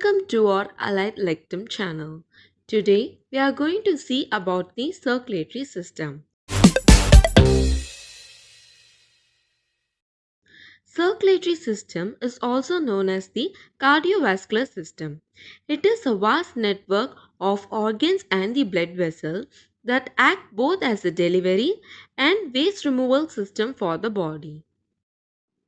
Welcome to our Allied Lectum channel. Today we are going to see about the circulatory system. Circulatory system is also known as the cardiovascular system. It is a vast network of organs and the blood vessels that act both as a delivery and waste removal system for the body.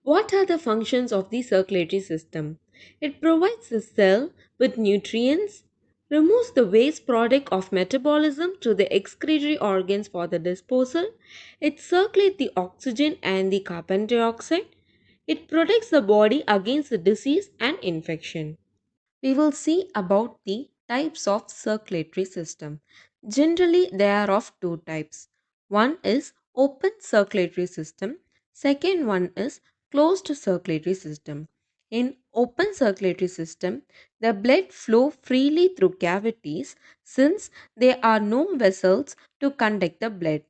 What are the functions of the circulatory system? It provides the cell with nutrients, removes the waste product of metabolism to the excretory organs for the disposal, it circulates the oxygen and the carbon dioxide, it protects the body against the disease and infection. We will see about the types of circulatory system. Generally, there are of two types. One is open circulatory system. Second one is closed circulatory system. In open circulatory system, the blood flow freely through cavities since there are no vessels to conduct the blood.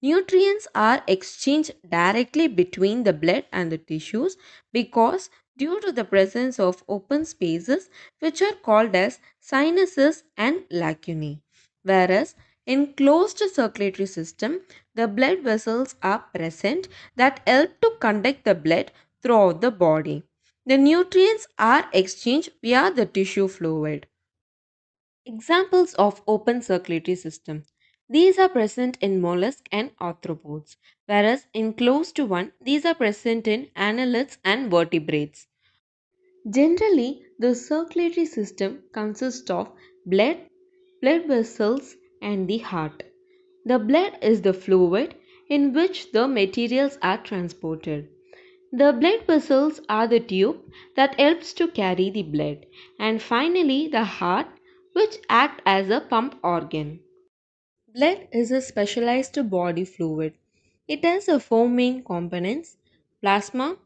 Nutrients are exchanged directly between the blood and the tissues because due to the presence of open spaces which are called as sinuses and lacunae. Whereas in closed circulatory system, the blood vessels are present that help to conduct the blood throughout the body. The nutrients are exchanged via the tissue fluid. Examples of open circulatory system. These are present in mollusks and arthropods, whereas in closed one, these are present in annelids and vertebrates. Generally, the circulatory system consists of blood, blood vessels, and the heart. The blood is the fluid in which the materials are transported. The blood vessels are the tube that helps to carry the blood, and finally the heart which act as a pump organ. Blood is a specialized body fluid. It has four main components: plasma,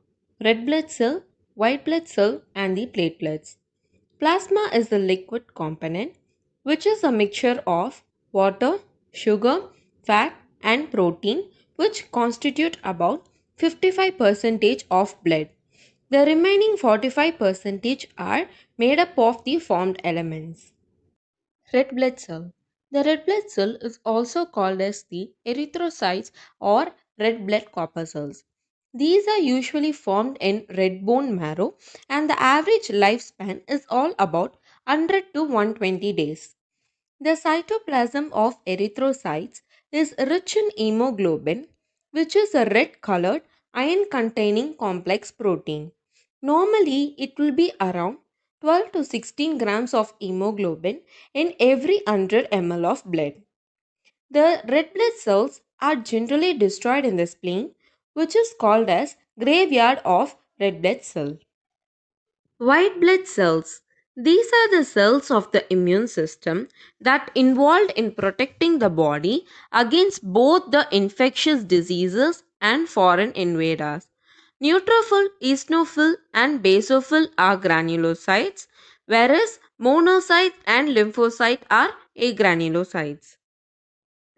red blood cell, white blood cell, and the platelets. Plasma is the liquid component, which is a mixture of water, sugar, fat, and protein, which constitute about 55% of blood. The remaining 45% are made up of the formed elements. Red blood cell. The red blood cell is also called as the erythrocytes or red blood corpuscles. These are usually formed in red bone marrow and the average lifespan is all about 100 to 120 days. The cytoplasm of erythrocytes is rich in hemoglobin, which is a red colored iron containing complex protein. Normally, it will be around 12 to 16 grams of hemoglobin in every 100 ml of blood. The red blood cells are generally destroyed in the spleen, which is called as graveyard of red blood cell. White blood cells. These are the cells of the immune system that involved in protecting the body against both the infectious diseases and foreign invaders. Neutrophil, eosinophil and basophil are granulocytes, whereas monocytes and lymphocytes are agranulocytes.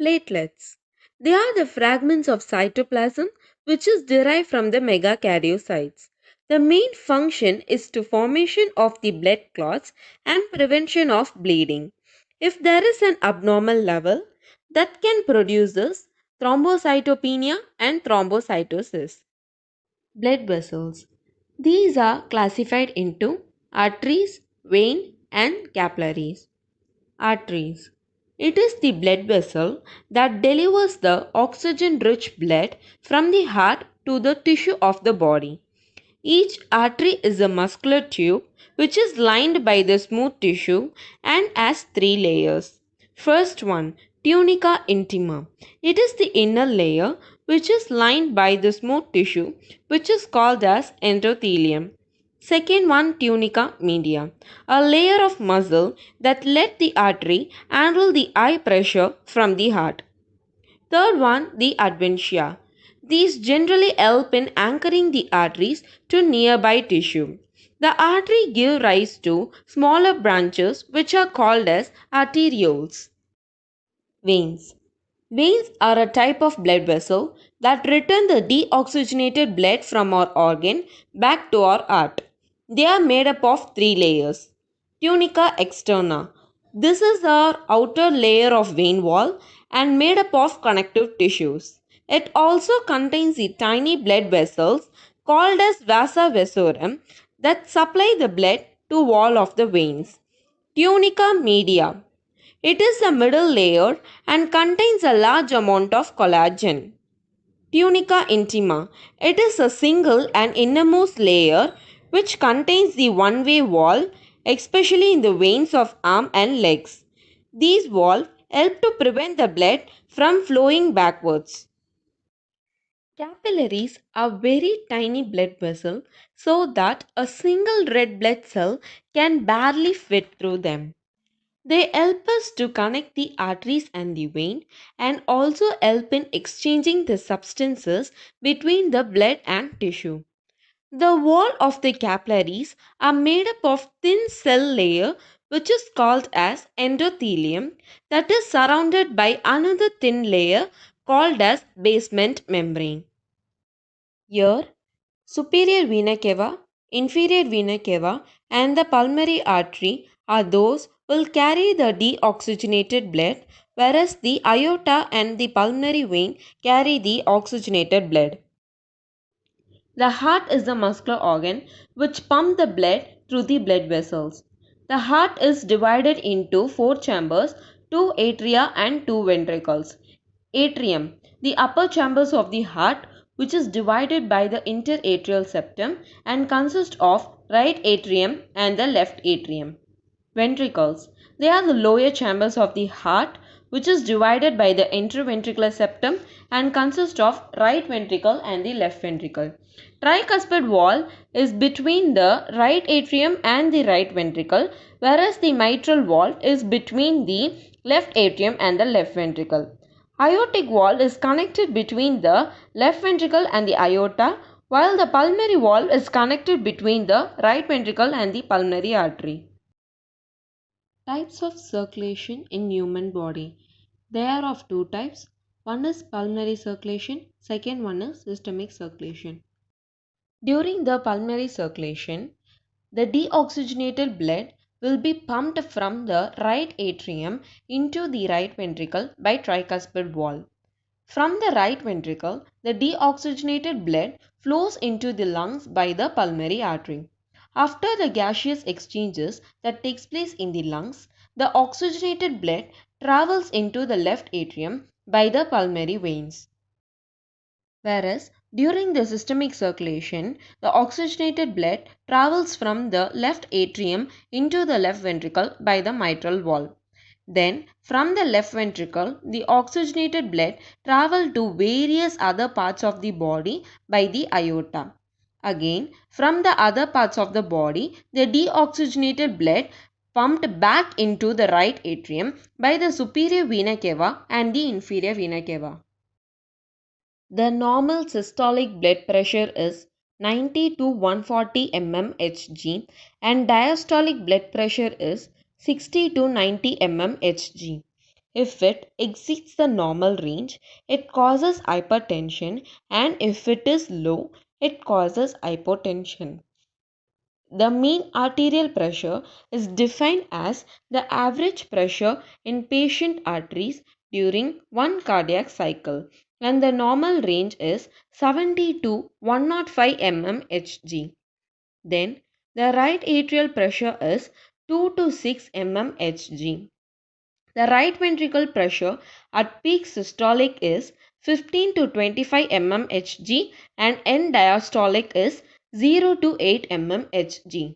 Platelets. They are the fragments of cytoplasm which is derived from the megakaryocytes. The main function is to formation of the blood clots and prevention of bleeding. If there is an abnormal level, that can produce this thrombocytopenia and thrombocytosis. Blood vessels. These are classified into arteries, veins, and capillaries. Arteries. It is the blood vessel that delivers the oxygen rich blood from the heart to the tissue of the body. Each artery is a muscular tube which is lined by the smooth tissue and has three layers. First one, tunica intima. It is the inner layer which is lined by the smooth tissue which is called as endothelium. Second one, tunica media, a layer of muscle that let the artery handle the high pressure from the heart. Third one, the adventitia. These generally help in anchoring the arteries to nearby tissue. The artery give rise to smaller branches which are called as arterioles. Veins. Veins are a type of blood vessel that return the deoxygenated blood from our organ back to our heart. They are made up of three layers. Tunica externa. This is our outer layer of vein wall and made up of connective tissues. It also contains the tiny blood vessels called as vasa vasorum that supply the blood to wall of the veins. Tunica media. It is the middle layer and contains a large amount of collagen. Tunica intima. It is a single and innermost layer which contains the one-way wall, especially in the veins of arm and legs. These walls help to prevent the blood from flowing backwards. Capillaries are very tiny blood vessels so that a single red blood cell can barely fit through them. They help us to connect the arteries and the vein and also help in exchanging the substances between the blood and tissue. The wall of the capillaries are made up of thin cell layer which is called as endothelium that is surrounded by another thin layer called as basement membrane. Here superior vena cava, inferior vena cava, and the pulmonary artery are those will carry the deoxygenated blood, whereas the aorta and the pulmonary vein carry the oxygenated blood. The heart is the muscular organ which pumps the blood through the blood vessels. The heart is divided into four chambers, two atria and two ventricles. Atrium, the upper chambers of the heart, which is divided by the interatrial septum and consists of right atrium and the left atrium. Ventricles, they are the lower chambers of the heart, which is divided by the interventricular septum and consist of right ventricle and the left ventricle. Tricuspid wall is between the right atrium and the right ventricle, whereas the mitral wall is between the left atrium and the left ventricle. Aortic wall is connected between the left ventricle and the aorta, while the pulmonary wall is connected between the right ventricle and the pulmonary artery. Types of circulation in human body. They are of two types. One is pulmonary circulation, second one is systemic circulation. During the pulmonary circulation, the deoxygenated blood will be pumped from the right atrium into the right ventricle by tricuspid wall. From the right ventricle, the deoxygenated blood flows into the lungs by the pulmonary artery. After the gaseous exchanges that takes place in the lungs, the oxygenated blood travels into the left atrium by the pulmonary veins. Whereas during the systemic circulation, the oxygenated blood travels from the left atrium into the left ventricle by the mitral wall. Then, from the left ventricle, the oxygenated blood travels to various other parts of the body by the aorta. Again, from the other parts of the body, the deoxygenated blood pumped back into the right atrium by the superior vena cava and the inferior vena cava. The normal systolic blood pressure is 90 to 140 mmHg and diastolic blood pressure is 60 to 90 mmHg. If it exceeds the normal range, it causes hypertension, and if it is low, it causes hypotension. The mean arterial pressure is defined as the average pressure in patient arteries during one cardiac cycle, and the normal range is 70 to 105 mmHg. Then the right atrial pressure is 2 to 6 mmHg. The right ventricle pressure at peak systolic is 15 to 25 mmHg and end diastolic is 0 to 8 mmHg.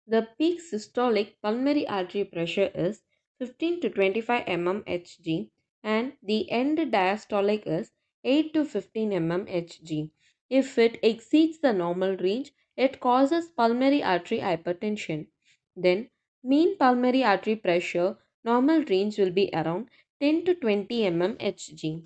The peak systolic pulmonary artery pressure is 15 to 25 mmHg and the end diastolic is 8 to 15 mmHg. If it exceeds the normal range, it causes pulmonary artery hypertension. Then, mean pulmonary artery pressure normal range will be around 10 to 20 mmHg.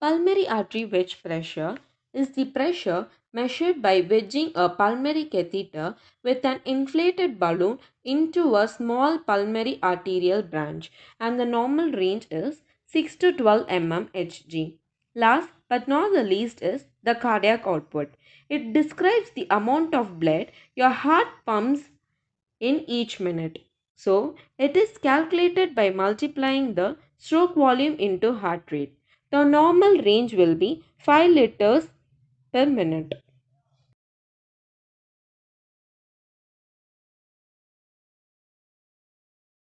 Pulmonary artery wedge pressure is the pressure measured by wedging a pulmonary catheter with an inflated balloon into a small pulmonary arterial branch, and the normal range is 6 to 12 mmHg. Last but not the least is the cardiac output. It describes the amount of blood your heart pumps in each minute. So, it is calculated by multiplying the stroke volume into heart rate. The normal range will be 5 liters per minute.